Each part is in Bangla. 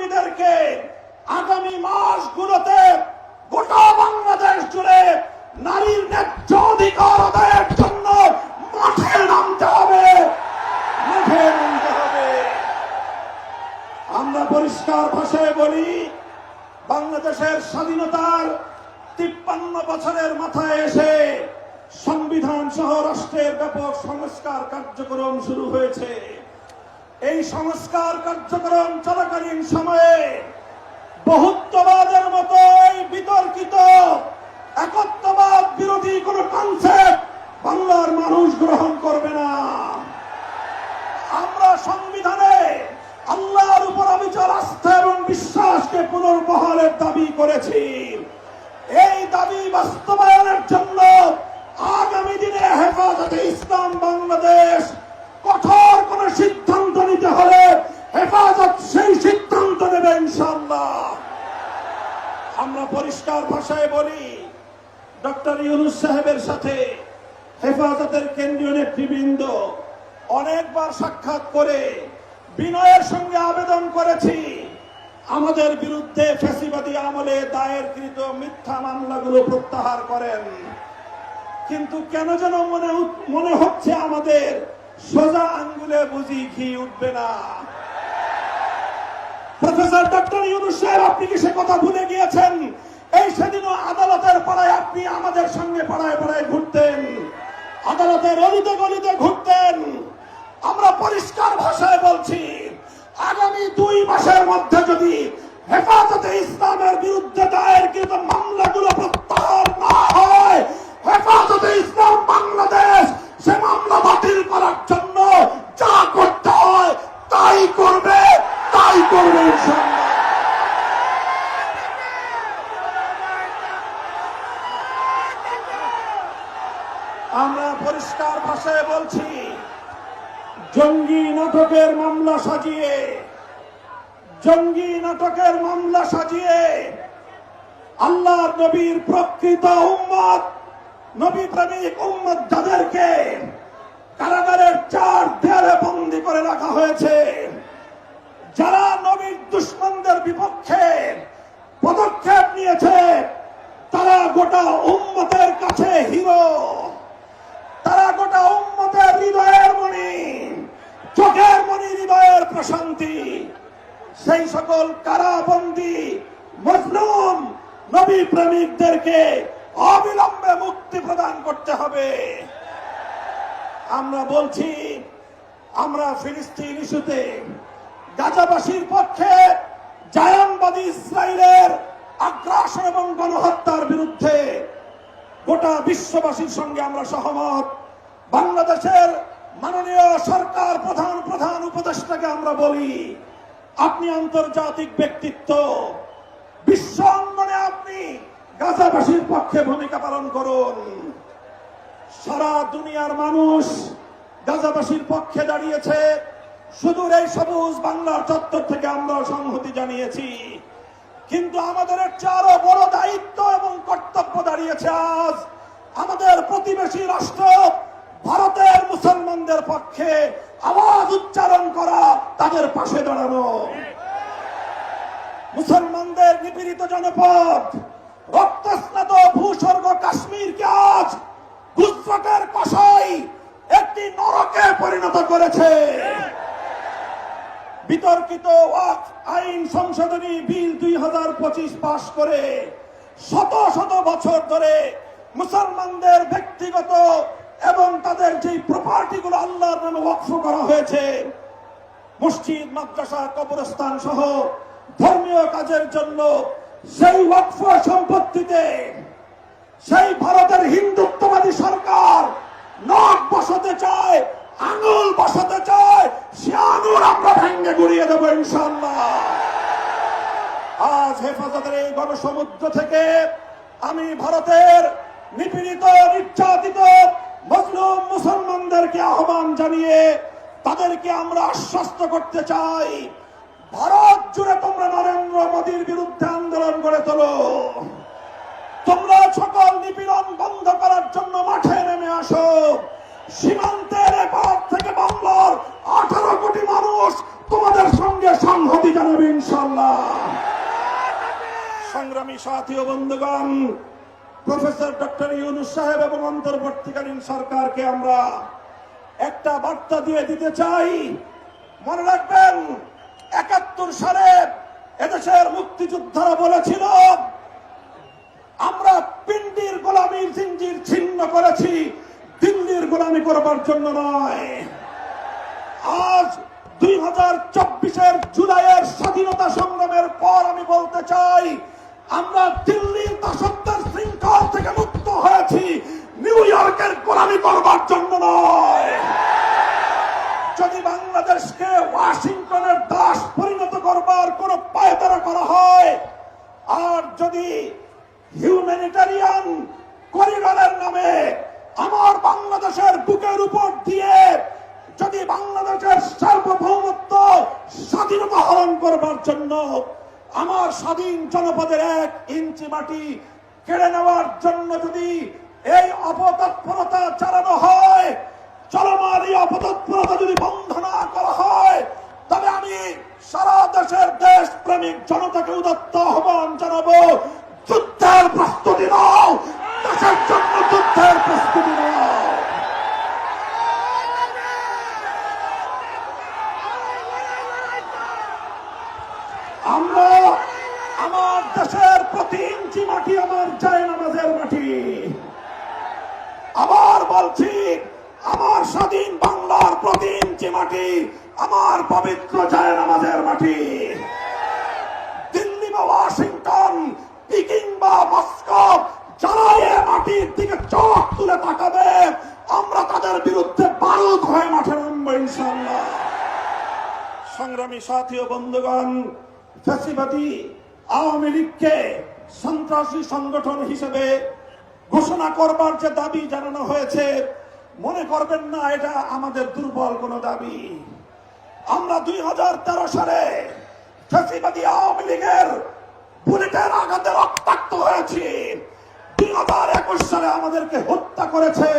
কর্মীদেরকে আগামী মাসগুলোতে গোটা বাংলাদেশ জুড়ে নারীর ন্যায্য অধিকার আদায়ের জন্য মাঠে নামতে হবে। আমরা পরিষ্কার ভাষায় বলি, বাংলাদেশের স্বাধীনতার 53 বছরের মাথায় এসে সংবিধান সহ রাষ্ট্রের ব্যাপক সংস্কার কার্যক্রম শুরু হয়েছে। এই সংস্কার কার্যক্রম চলাকালীন সময়ে বহুত্ববাদের মতো এই বিতর্কিত একত্ববাদ বিরোধী কোন কনসেপ্ট বাংলার মানুষ গ্রহণ করবে না। আমরা সংবিধানে আল্লাহর উপর অবিচল আস্থা এবং বিশ্বাসকে পুনর্বহালের দাবি করেছি। এই দাবি বাস্তবায়নের জন্য আগামী দিনে হেফাজতে ইসলাম বাংলাদেশ কঠোর কোন সিদ্ধান্ত নিতে হলে হেফাজত সেই সিদ্ধান্ত নেবে ইনশাআল্লাহ। আমরা পরিষ্কার ভাষায় বলি, ডক্টর ইউনূস সাহেবের সাথে হেফাজতের কেন্দ্রীয় নেতৃবৃন্দ অনেকবার সাক্ষাৎ করে বিনয়ের সঙ্গে আবেদন করেছি আমাদের বিরুদ্ধে ফ্যাসিবাদী আমলে দায়েরকৃত মিথ্যা মামলাগুলো প্রত্যাহার করেন। কিন্তু কেন যেন মনে হচ্ছে আমাদের সোজা আঙ্গুলে বুঝি ঘি উঠবে না। প্রফেসর ডক্টর ইউনূস সাহেব, আপনি কি সে কথা ভুলে গিয়েছেন? এই সেদিনও আদালতের পাড়ায় আপনি আমাদের সঙ্গে পাড়ায় পাড়ায় ঘুরতেন, আদালতের অলিতে গলিতে ঘুরতেন। আমরা পরিষ্কার ভাষায় বলছি, আগামী 2 মাসের মধ্যে যদি হেফাজতে ইসলামের বিরুদ্ধে দায়েরকৃত মামলাগুলো প্রত্যাহার না হয়, হেফাজতে ইসলাম বাংলাদেশ সে মামলা বাতিল করার জন্য যা করতে হয় তাই করবে ইনশাআল্লাহ। আমরা পরিষ্কার ভাষায় বলছি, জঙ্গি নাটকের মামলা সাজিয়ে আল্লাহর নবীর প্রকৃত উম্মত, নবী প্রেমিক উম্মত যাদেরকে কারাগারের 4 দেয়ালে বন্দী করে রাখা হয়েছে, যারা নবীর দুশমনদের বিপক্ষে পদক্ষেপ নিয়েছে, তারা গোটা উম্মতের কাছে হিরো, তারা গোটা উম্মতের হৃদয়ের মণি, চোখের মণি, হৃদয়ের প্রশান্তি। সেই সকল কারাবন্দী মজলুম নবী প্রেমিকদেরকে অবিলম্বে মুক্তি প্রদান করতে হবে। আমরা বলছি, আমরা ফিলিস্তিন ইস্যুতে গাজাবাসীর পক্ষে, জায়নবাদী ইসরায়েলের আগ্রাসন এবং গণহত্যার বিরুদ্ধে গোটা বিশ্ববাসীর সঙ্গে আমরা সহমত। বাংলাদেশের মাননীয় সরকার প্রধান উপদেষ্টাকে আমরা বলি, আপনি আন্তর্জাতিক ব্যক্তিত্ব, বিশ্ব অঙ্গনে আপনি গাজাবাসীর পক্ষে ভূমিকা পালন করুন। সারা দুনিয়ার মানুষ গাজাবাসীর পক্ষে দাঁড়িয়েছে। সুদূর এই সবুজ বাংলার চত্বর থেকে আমরা সংহতি জানিয়েছি, কিন্তু আমাদের আরো বড় দায়িত্ব এবং কর্তব্য দাঁড়িয়েছে আজ আমাদের প্রতিবেশী রাষ্ট্র ভারতের মুসলমানদের পক্ষে আওয়াজ উচ্চারণ করা, তাদের পাশে দাঁড়ানো। মুসলমানদের নিপীড়িত জনপদ, রক্তস্নাত ভূস্বর্গ কাশ্মীরকে আজ গুজরাটের কসাই একটি নরকে পরিণত করেছে। বিতর্কিত ওয়াকফ আইন সংশোধনী বিল 2025 পাশ করে শত শত বছর ধরে মুসলমানদের ব্যক্তিগত এবং তাদের যে প্রপার্টিগুলো আল্লাহর নামে ওয়াকফ করা হয়েছে, মসজিদ, মাদ্রাসা, কবরস্থান সহ ধর্মীয় কাজের জন্য, সেই ওয়াকফ সম্পত্তিতে সেই ভারতের হিন্দুত্ববাদী সরকার নখ বসাতে চায়, আঙুল বসাতে চায়, সে আঙুল আমরা ভেঙে গুড়িয়ে দেবো ইনশাআল্লাহ। আজ হেফাজতের এই গণসমুদ্র থেকে আমি ভারতের নিপীড়িত, নির্যাতিত মজলুম মুসলমানদেরকে আহ্বান জানিয়ে তাদেরকে আমরা আশ্বস্ত করতে চাই, ভারত জুড়ে তোমরা নরেন্দ্র মোদীর বিরুদ্ধে আন্দোলন গড়ে তোলো। তোমরা সকল নিপীড়ন বন্ধ করার জন্য মাঠে নেমে আসো। সীমান্তের এপার থেকে বাংলার 18 কোটি মানুষ তোমাদের সঙ্গে সংহতি জানাবেন। ইনশাআল্লাহ। সংগ্রামী সাথী ও বন্ধুগণ, প্রফেসর ডক্টর ইউনূস সাহেব এবং অন্তর্বর্তীকালীন সরকারকে আমরা একটা বার্তা দিয়ে দিতে চাই। মনে রাখবেন, ৭১ সালে এদেশের মুক্তিযোদ্ধারা বলেছিল আমরা পিন্ডির গোলামীর জিঞ্জির ছিন্ন করেছি, দিল্লির গোলামি করবার জন্য নয়। আজ 2024-এর জুলাইয়ের স্বাধীনতা সংগ্রামের পর আমি বলতে চাই, আমরা দিল্লির দাসত্বের শৃঙ্খল থেকে মুক্ত হয়েছি, নিউ ইয়র্কের গোলামি করবার জন্য নয়। যদি বাংলাদেশকে ওয়াশিংটনের দাস পরিণত করবার কোন পায়তারা করা হয়, আর যদি হিউম্যানিটারিয়ান করিডোরের নামে আমার বাংলাদেশের বুকের উপর দিয়ে যদি বাংলাদেশের সার্বভৌমত্ব স্বাধীনতা হরণ করবার জন্য আমার স্বাধীন জনপদের 1 ইঞ্চি মাটি কেড়ে নেওয়ার জন্য যদি এই অপতৎপরতা চালানো হয়, চলমান এই অপতৎপরতা যদি বন্ধ না করা হয়, তবে আমি সারা দেশের দেশপ্রেমিক জনতাকে উদাত্ত আহ্বান জানাবো, যুদ্ধের প্রস্তুতি নাও, দেশের জন্য যুদ্ধের প্রস্তুতি নাও। আমরা আমার দেশের প্রতি ইঞ্চি মাটি আমার জায়নামাজের মাটি। আবার বলছি, আমার স্বাধীন বাংলার প্রতি ইঞ্চি মাটি আমার পবিত্র জায়নামাজের মাটি। দিল্লি বা ওয়াশিংটন, পিকিং বা মস্কো যারা এ মাটির দিকে চোখ তুলে তাকাবে, আমরা তাদের বিরুদ্ধে বারুদ হয়ে মাঠে নামবো ইনশাআল্লাহ। সংগ্রামী সাথী ও বন্ধুগণ, ফ্যাসিবাদী আওয়ামী লীগকে সন্ত্রাসী সংগঠন হিসেবে ঘোষণা করবার যে দাবি জানানো হয়েছে, মনে করবেন না এটা আমাদের দুর্বল কোন দাবি। আমরা 2013 সালে ফ্যাসিবাদী আওয়ামী লীগের বুলেটের আঘাতে রক্তাক্ত হয়েছি। 2021 সালে আমাদেরকে হত্যা করেছে,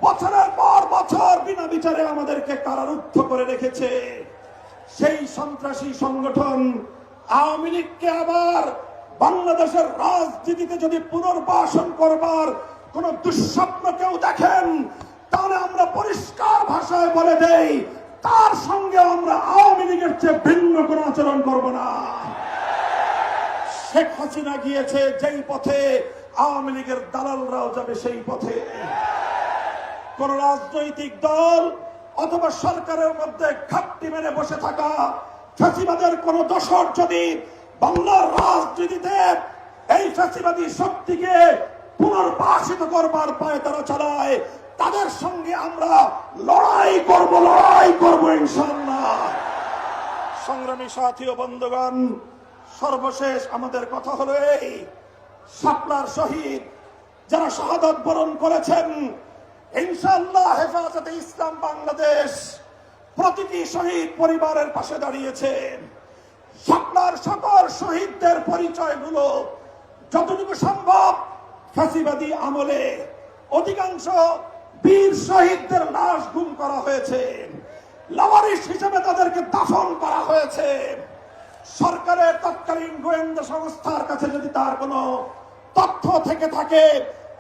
বছরের পর বছর বিনা বিচারে আমাদেরকে কারারুদ্ধ করে রেখেছে। সেই সন্ত্রাসী সংগঠন আওয়ামী লীগকে আবার বাংলাদেশের রাজনীতিতে যদি পুনর্বাসন করবার কোন দুঃস্বপ্ন কেউ দেখেন, তাহলে আমরা পরিষ্কার ভাষায় বলে দেই, তার সঙ্গে আমরা আওয়ামী লীগের চেয়ে ভিন্ন কোন আচরণ করব না। শেখ হাসিনা গিয়েছে যেই পথে, আওয়ামী লীগের দালালরাও যাবে সেই পথে। কোন রাজনৈতিক দল অথবা সরকারের মধ্যে ঘাপটি মেরে বসে থাকা ফ্যাসিবাদের কোন দোসর যদি বাংলার রাজনীতিতে এই ফ্যাসিবাদী শক্তিকে পুনর্বাসিত করবার পায়তারা চালায়, তাদের সঙ্গে আমরা লড়াই করব ইনশাআল্লাহ। সংগ্রামী সাথী ও বন্ধুগণ, সর্বশেষ আমাদের কথা হলো এই, শাপলার শহীদ যারা শাহাদাত বরণ করেছেন, ইনশাআল্লাহ হেফাজতে ইসলাম বাংলাদেশ প্রতিটি শহীদ পরিবারের পাশে দাঁড়িয়েছে। শাপলার সকল শহীদদের পরিচয়গুলো যতটুকু সম্ভব ফ্যাসিবাদী আমলে অধিকাংশ বীর শহীদদের লাশ গুম করা হয়েছে, লাওয়ারিশ হিসেবে তাদেরকে দাফন করা হয়েছে। সরকারের তৎকালীন গোয়েন্দা সংস্থার কাছে যদি তার কোনো তথ্য থেকে থাকে,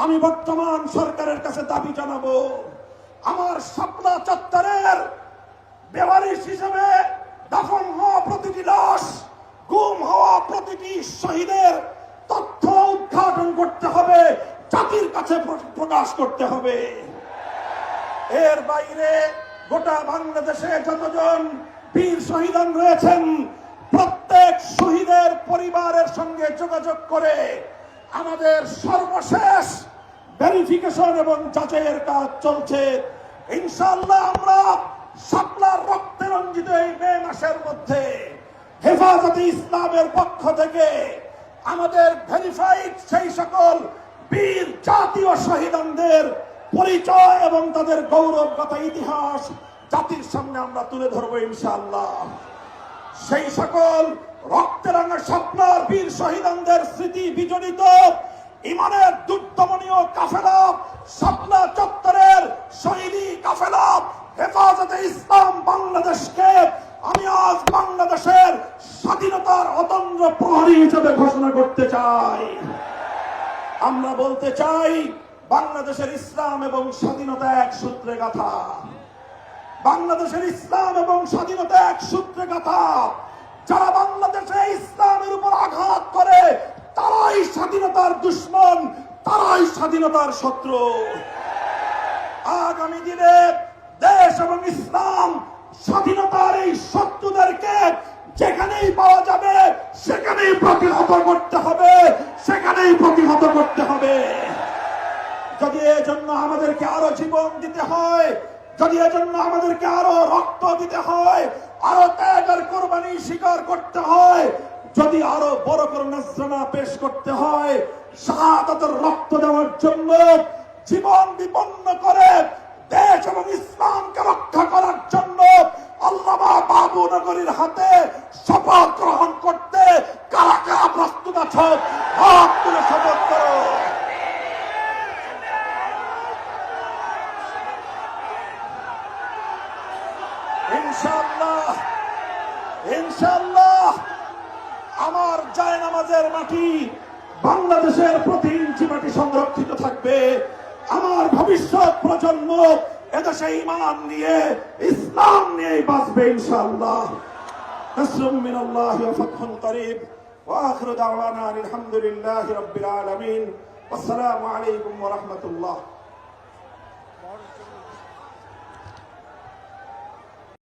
আমি বর্তমান সরকারের কাছে দাবি জানাবো, আমার শাপলা চত্বরের বেওয়ারিশ হিসেবে দাফন হওয়া প্রতিটি লাশ, গুম হওয়া প্রতিটি শহীদের তথ্য উদ্ঘাটন করতে হবে, জাতির কাছে প্রকাশ করতে হবে। এর বাইরে গোটা বাংলাদেশে যতজন বীর শহীদান রয়েছেন, প্রত্যেক শহীদের পরিবারের সঙ্গে যোগাযোগ করে আমাদের সর্বশেষ ভেরিফিকেশন এবং যাচাইয়ের কাজ চলছে। ইনশাআল্লাহ আমরা শাপলার রক্তে রঞ্জিত এই মে মাসের মধ্যে হেফাজতে ইসলামের পক্ষ থেকে আমাদের ভেরিফাইড সেই সকল বীর জাতীয় শহীদানদের পরিচয় এবং তাদের গৌরবগাথা ইতিহাস জাতির সামনে আমরা তুলে ধরবো ইনশাআল্লাহ। সেই সকল রক্তে রাঙা শাপলার বীর শহীদানদের স্মৃতি বিজড়িত ইমানের দুর্দমনীয় কাফেলা, শাপলা চত্বরের শহীদি কাফেলা হেফাজতে ইসলাম বাংলাদেশকে আমি আজ বাংলাদেশের স্বাধীনতা অতন্দ্র প্রহরী হিসেবে ঘোষণা করতে চাই। আমরা বলতে চাই, বাংলাদেশের ইসলাম এবং স্বাধীনতা এক সূত্রে গাঁথা। বাংলাদেশের ইসলাম এবং স্বাধীনতা এক সূত্রে গাঁথা। যারা বাংলাদেশে ইসলামের উপর আঘাত করে তারাই স্বাধীনতার দুশ্মন, তারাই স্বাধীনতার শত্রু। আগামী দিনে দেশ এবং ইসলাম স্বাধীনতার এই শত্রুদেরকে যেখানেই পাওয়া যাবে সেখানেই প্রতিহত করতে হবে, সেখানেই প্রতিহত করতে হবে। যদি এজন্য আমাদেরকে আরো জীবন দিতে হয়, যদি এজন্য আমাদেরকে আরো রক্ত দিতে হয়, আরো ত্যাগের কোরবানি স্বীকার করতে হয়, যদি আরো বড় করে নজরানা পেশ করতে হয়, শাহাদাতের রক্ত দেওয়ার জন্য জীবন বিপন্ন করে দেশ এবং ইসলামকে রক্ষা করার জন্য আল্লামা বাবু নগরীর হাতে শপথ গ্রহণ করতে কারা কারা প্রস্তুত আছো? হাত তুলে শপথ করো। ইনশাআল্লাহ, ইনশাআল্লাহ আমার জায়নামাজের মাটি, বাংলাদেশের প্রতি ইঞ্চি মাটি সংরক্ষিত থাকবে। আমার ভবিষ্যৎ প্রজন্ম এদেশে ঈমান নিয়ে, ইসলাম নিয়ে বাঁচবে ইনশাআল্লাহ। নাসরুম মিনাল্লাহি ওয়া ফাতহুন করিব ওয়া আখিরু দাওয়ানা আলহামদুলিল্লাহি রাব্বিল আলামিন। আসসালামু আলাইকুম ওয়া রাহমাতুল্লাহ।